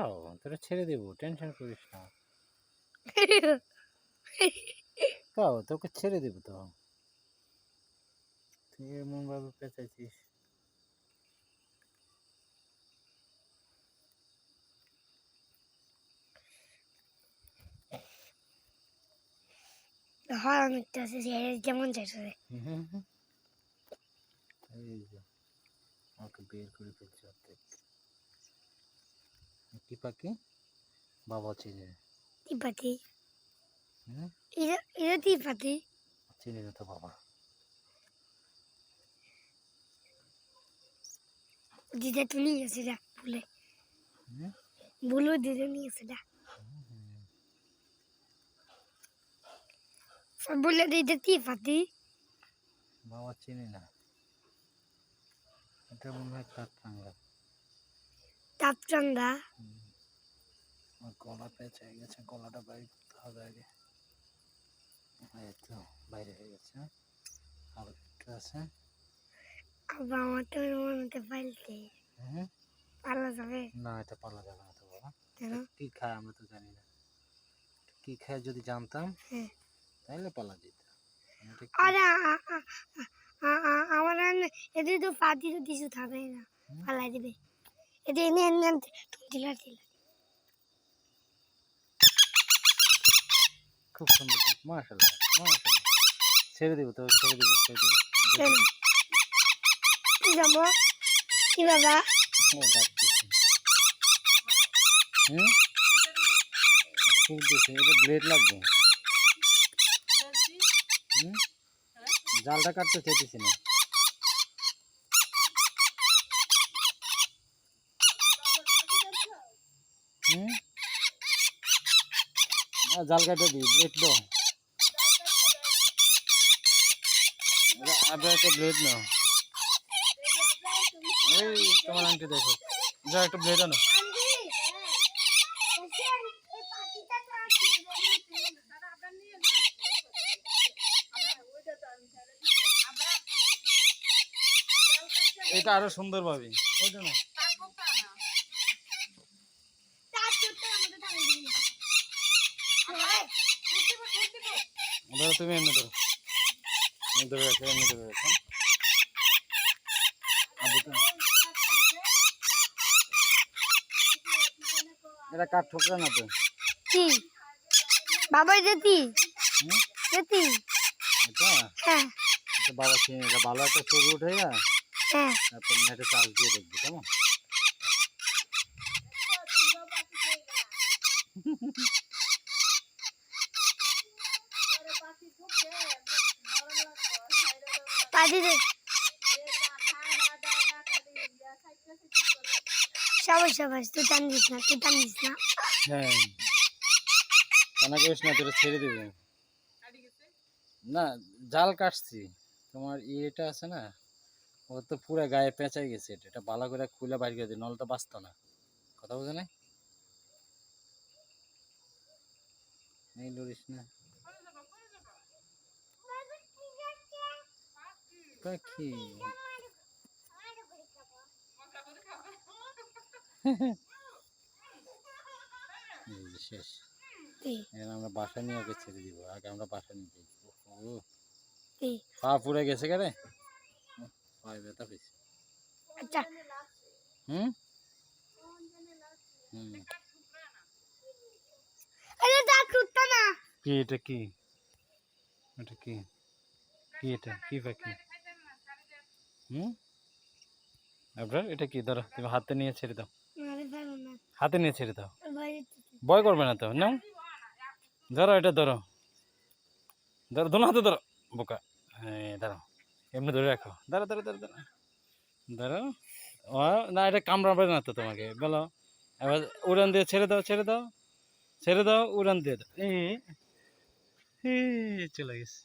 খাও, তোরা ছেড়ে দেবো, টেনশন করিস না। খাও, তোকে ছেড়ে দেবো তো। তুই এমন ভাবে পেঁচাইছিস। হয় অনেকটা আছে যেমন চাইছে। এই যে আমাকে বের করে ফেলছে অর্ধেক। কি পাখি? বাবা চিনে? টিপাতি। হুম, এটা টিপাতি। চিনে না তো বাবা। দিদা তো নিয়ে গেছে না বলে, বলো দিদা নিয়ে গেছে না সব বলে দিদা টিপাতি। বাবা চিনি না, এটা মনে হয় কাঠরাঙা। তাপচান্দা। আমার গলা পেঁচে গেছে, গলাটা বাইরে করতে হবে আগে। এই তো বাইরে হয়ে গেছে, আর একটু আছে। আবার আমার তো মনে হতে পাল্টে পালা যাবে না, এটা পালা যাবে না তো বাবা। কেন? কি খায় আমরা তো জানি না, কি খায় যদি জানতাম তাহলে পালা যেত। আরে আমার এদের তো পাতি তো কিছু থাকে না, পালাই দিবে। এটা এনে এনে ঢিলা ঢিলা। খুব সুন্দর, মাশাআল্লাহ মাশাআল্লাহ। ছেড়ে দিব তো, ছেড়ে দিব, ছেড়ে দিব। কেন কি যাবো কি বাবা? খুলতেছে, এটা ব্লেড লাগবে। জালটা কাটতে চাইতেছি না। জাল কাটে দিই, ব্লেড দাও। আবার একটা ব্লেড নাও। এই তোমার আন্টি দেখো, যা একটা ব্লেড আনো। এটা আরো সুন্দর ভাবে ওইটা না, ধরো তুমি এমনি ধরো, ধরে রাখো, এমনি ধরে রাখো। এটা কাঠ ঠোকরা না তো? কি বাবা যেতি যেতি এটা হ্যাঁ এটা বাবা চিনি, এটা ভালো একটা ছবি উঠে যা, হ্যাঁ তারপর নেটে চার্জ দিয়ে দেখবি, কেমন? পাঠিয়ে সাবাস সাবাস, তুই টান দিস না, তুই টান দিস না। হ্যাঁ, কানা করিস না, তোরা ছেড়ে দিবে না। জাল কাটছি, তোমার ইয়েটা আছে না, ও তো পুরো গায়ে পেঁচাই গেছে। এটা ভালো করে খুলে বাইর করে দিই, নল তো বাঁচতো না। কথা বুঝে নাই, এই লড়িস না পাখি। শেষ, আমরা বাসা নিয়ে ওকে ছেড়ে দিব। আগে আমরা বাসা নিয়ে যাই। পা পুড়ে গেছে কেরে, পায়ে ব্যথা পেয়েছে। আচ্ছা হুম হুম আরে দা কুত্তা না। কি এটা? কি এটা? কি কি এটা? কি পাখি? আপনার এটা কি? ধরো, তুমি হাতে নিয়ে ছেড়ে দাও, হাতে নিয়ে ছেড়ে দাও, ভয় করবে না তো। নাও ধরো, এটা ধরো, ধরো, দোনো হাতে ধরো, বোকা। হ্যাঁ ধরো, এমনি ধরে রাখো, ধরো ধরো ধরো ধরো ধরো। ও না, এটা কামড়াবে না তো তোমাকে, বলো। এবার উড়ান দিয়ে ছেড়ে দাও, ছেড়ে দাও, ছেড়ে দাও, উড়ান দিয়ে দাও। এই চলে গেছে।